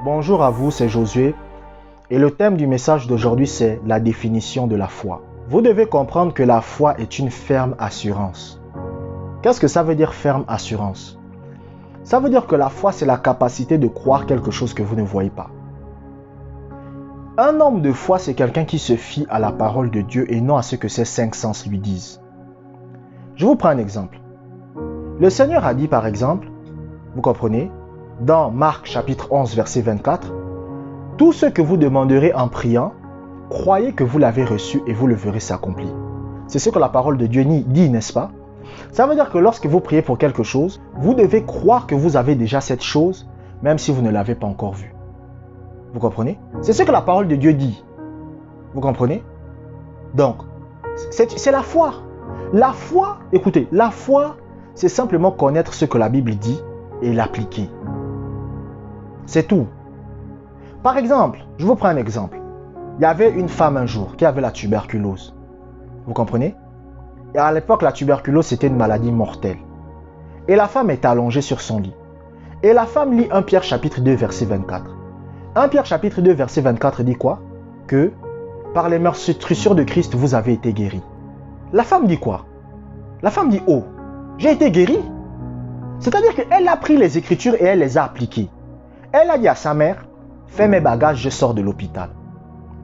Bonjour à vous, c'est Josué et le thème du message d'aujourd'hui c'est la définition de la foi. Vous devez comprendre que la foi est une ferme assurance. Qu'est-ce que ça veut dire ferme assurance? Ça veut dire que la foi c'est la capacité de croire quelque chose que vous ne voyez pas. Un homme de foi c'est quelqu'un qui se fie à la parole de Dieu et non à ce que ses cinq sens lui disent. Je vous prends un exemple. Le Seigneur a dit par exemple, vous comprenez, dans Marc chapitre 11 verset 24, « Tout ce que vous demanderez en priant, croyez que vous l'avez reçu et vous le verrez s'accomplir. » C'est ce que la parole de Dieu dit, n'est-ce pas? Ça veut dire que lorsque vous priez pour quelque chose, vous devez croire que vous avez déjà cette chose, même si vous ne l'avez pas encore vue. Vous comprenez? C'est ce que la parole de Dieu dit. Vous comprenez? Donc, c'est la foi. La foi, écoutez, la foi, c'est simplement connaître ce que la Bible dit et l'appliquer. C'est tout. Par exemple, je vous prends un exemple. Il y avait une femme un jour qui avait la tuberculose. Vous comprenez? Et à l'époque, la tuberculose, c'était une maladie mortelle. Et la femme est allongée sur son lit. Et la femme lit 1 Pierre chapitre 2 verset 24. 1 Pierre chapitre 2 verset 24 dit quoi? Que par les meurtrissures de Christ, vous avez été guéris. La femme dit quoi? La femme dit, oh, j'ai été guérie. C'est-à-dire qu'elle a pris les Écritures et elle les a appliquées. Elle a dit à sa mère, fais mes bagages, je sors de l'hôpital.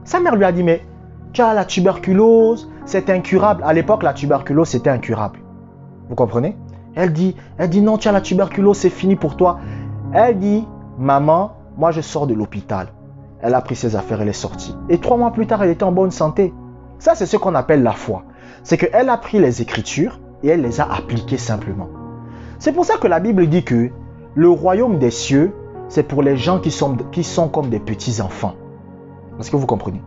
Sa mère lui a dit, mais tu as la tuberculose, c'est incurable. À l'époque, la tuberculose, c'était incurable. Vous comprenez? Elle dit, non, tu as la tuberculose, c'est fini pour toi. Elle dit, maman, moi je sors de l'hôpital. Elle a pris ses affaires, elle est sortie. Et 3 mois plus tard, elle était en bonne santé. Ça, c'est ce qu'on appelle la foi. C'est qu'elle a pris les Écritures et elle les a appliquées simplement. C'est pour ça que la Bible dit que le royaume des cieux, c'est pour les gens qui sont comme des petits-enfants. Est-ce que vous comprenez?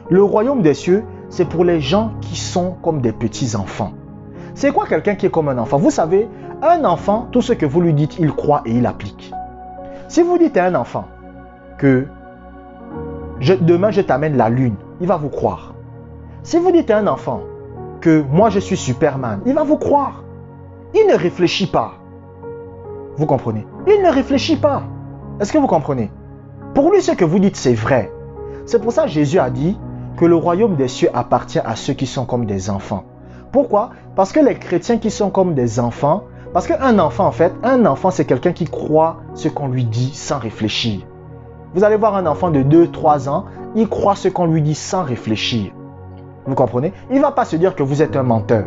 Le royaume des cieux, c'est pour les gens qui sont comme des petits-enfants. C'est quoi quelqu'un qui est comme un enfant? Vous savez, un enfant, tout ce que vous lui dites, il croit et il applique. Si vous dites à un enfant que demain je t'amène la lune, il va vous croire. Si vous dites à un enfant que moi je suis Superman, il va vous croire. Il ne réfléchit pas. Vous comprenez? Il ne réfléchit pas. Est-ce que vous comprenez? Pour lui, ce que vous dites, c'est vrai. C'est pour ça que Jésus a dit que le royaume des cieux appartient à ceux qui sont comme des enfants. Pourquoi? Parce que les chrétiens qui sont comme des enfants, parce qu'un enfant, en fait, un enfant, c'est quelqu'un qui croit ce qu'on lui dit sans réfléchir. Vous allez voir un enfant de 2-3 ans, il croit ce qu'on lui dit sans réfléchir. Vous comprenez? Il ne va pas se dire que vous êtes un menteur.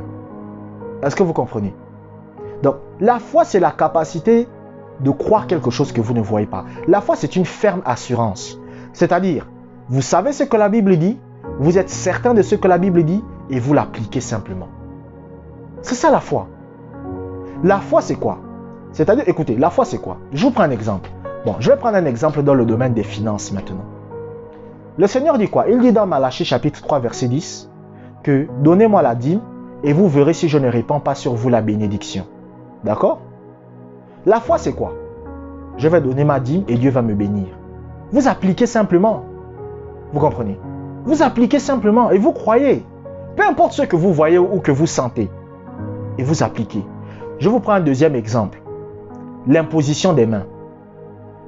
Est-ce que vous comprenez? Donc, la foi, c'est la capacité de croire quelque chose que vous ne voyez pas. La foi, c'est une ferme assurance. C'est-à-dire, vous savez ce que la Bible dit, vous êtes certain de ce que la Bible dit et vous l'appliquez simplement. C'est ça la foi. La foi, c'est quoi? C'est-à-dire, écoutez, la foi, c'est quoi? Je vous prends un exemple. Bon, je vais prendre un exemple dans le domaine des finances maintenant. Le Seigneur dit quoi? Il dit dans Malachie chapitre 3 verset 10 que « Donnez-moi la dîme et vous verrez si je ne répands pas sur vous la bénédiction. » D'accord? La foi, c'est quoi? Je vais donner ma dîme et Dieu va me bénir. Vous appliquez simplement. Vous comprenez? Vous appliquez simplement et vous croyez. Peu importe ce que vous voyez ou que vous sentez. Et vous appliquez. Je vous prends un deuxième exemple. L'imposition des mains.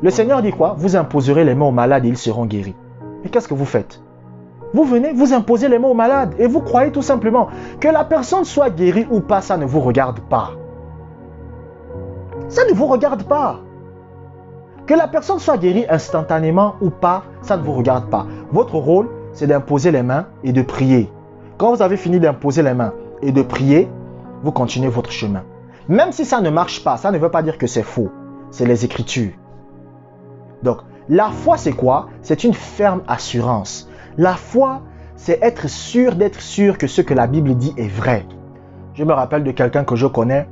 Le Seigneur dit quoi? Vous imposerez les mains aux malades et ils seront guéris. Et qu'est-ce que vous faites? Vous venez, vous imposez les mains aux malades et vous croyez tout simplement. Que la personne soit guérie ou pas, ça ne vous regarde pas. Ça ne vous regarde pas. Que la personne soit guérie instantanément ou pas, ça ne vous regarde pas. Votre rôle, c'est d'imposer les mains et de prier. Quand vous avez fini d'imposer les mains et de prier, vous continuez votre chemin. Même si ça ne marche pas, ça ne veut pas dire que c'est faux. C'est les Écritures. Donc, la foi, c'est quoi? C'est une ferme assurance. La foi, c'est être sûr d'être sûr que ce que la Bible dit est vrai. Je me rappelle de quelqu'un que je connais.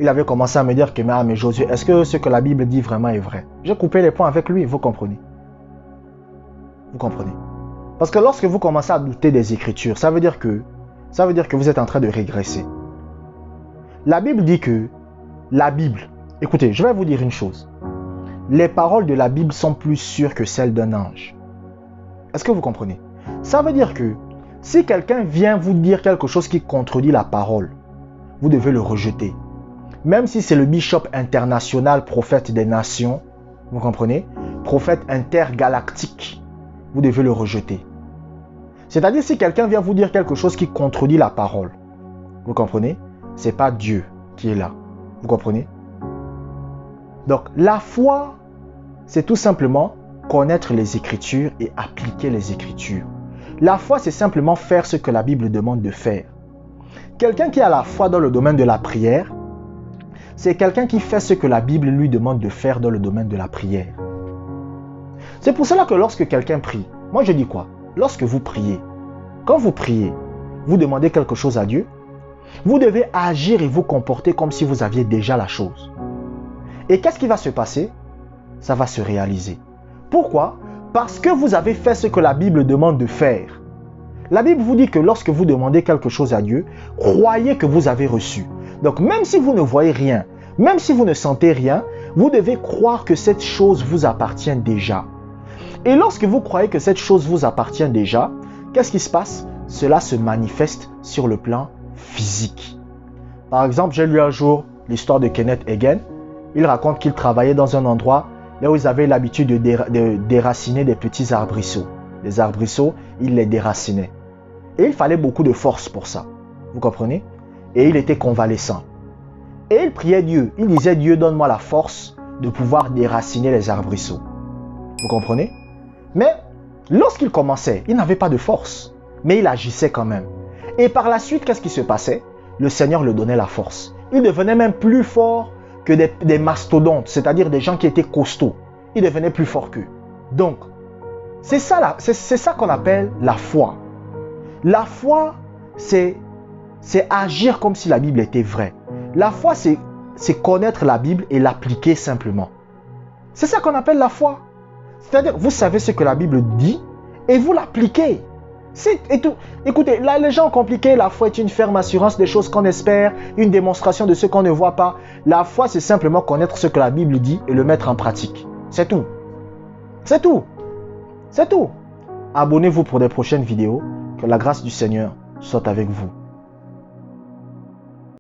Il avait commencé à me dire que, mais Josué, est-ce que ce que la Bible dit vraiment est vrai? J'ai coupé les ponts avec lui, vous comprenez? Vous comprenez? Parce que lorsque vous commencez à douter des Écritures, ça veut dire que vous êtes en train de régresser. La Bible dit que écoutez, je vais vous dire une chose. Les paroles de la Bible sont plus sûres que celles d'un ange. Est-ce que vous comprenez? Ça veut dire que si quelqu'un vient vous dire quelque chose qui contredit la parole, vous devez le rejeter. Même si c'est le bishop international, prophète des nations, vous comprenez? prophète intergalactique, vous devez le rejeter. C'est-à-dire si quelqu'un vient vous dire quelque chose qui contredit la parole, vous comprenez? Ce n'est pas Dieu qui est là. Vous comprenez? Donc la foi, c'est tout simplement connaître les Écritures et appliquer les Écritures. La foi, c'est simplement faire ce que la Bible demande de faire. Quelqu'un qui a la foi dans le domaine de la prière, c'est quelqu'un qui fait ce que la Bible lui demande de faire dans le domaine de la prière. C'est pour cela que lorsque quelqu'un prie, moi je dis quoi? Lorsque vous priez, quand vous priez, vous demandez quelque chose à Dieu, vous devez agir et vous comporter comme si vous aviez déjà la chose. Et qu'est-ce qui va se passer? Ça va se réaliser. Pourquoi? Parce que vous avez fait ce que la Bible demande de faire. La Bible vous dit que lorsque vous demandez quelque chose à Dieu, croyez que vous avez reçu. Donc même si vous ne voyez rien, même si vous ne sentez rien, vous devez croire que cette chose vous appartient déjà. Et lorsque vous croyez que cette chose vous appartient déjà, qu'est-ce qui se passe? Cela se manifeste sur le plan physique. Par exemple, j'ai lu un jour l'histoire de Kenneth Hagin. Il raconte qu'il travaillait dans un endroit là où ils avaient l'habitude de déraciner des petits arbrisseaux. Les arbrisseaux, il les déracinait. Et il fallait beaucoup de force pour ça. Vous comprenez? Et il était convalescent. Et il priait Dieu. Il disait, Dieu, donne-moi la force de pouvoir déraciner les arbrisseaux. Vous comprenez? Mais lorsqu'il commençait, il n'avait pas de force. Mais il agissait quand même. Et par la suite, qu'est-ce qui se passait? Le Seigneur lui donnait la force. Il devenait même plus fort que des mastodontes, c'est-à-dire des gens qui étaient costauds. Il devenait plus fort qu'eux. Donc, c'est ça qu'on appelle la foi. La foi, c'est agir comme si la Bible était vraie. La foi, c'est connaître la Bible et l'appliquer simplement. C'est ça qu'on appelle la foi. C'est-à-dire, vous savez ce que la Bible dit et vous l'appliquez. Écoutez, là, les gens ont compliqué. La foi est une ferme assurance des choses qu'on espère, une démonstration de ce qu'on ne voit pas. La foi, c'est simplement connaître ce que la Bible dit et le mettre en pratique. C'est tout. C'est tout. C'est tout. Abonnez-vous pour des prochaines vidéos. Que la grâce du Seigneur soit avec vous.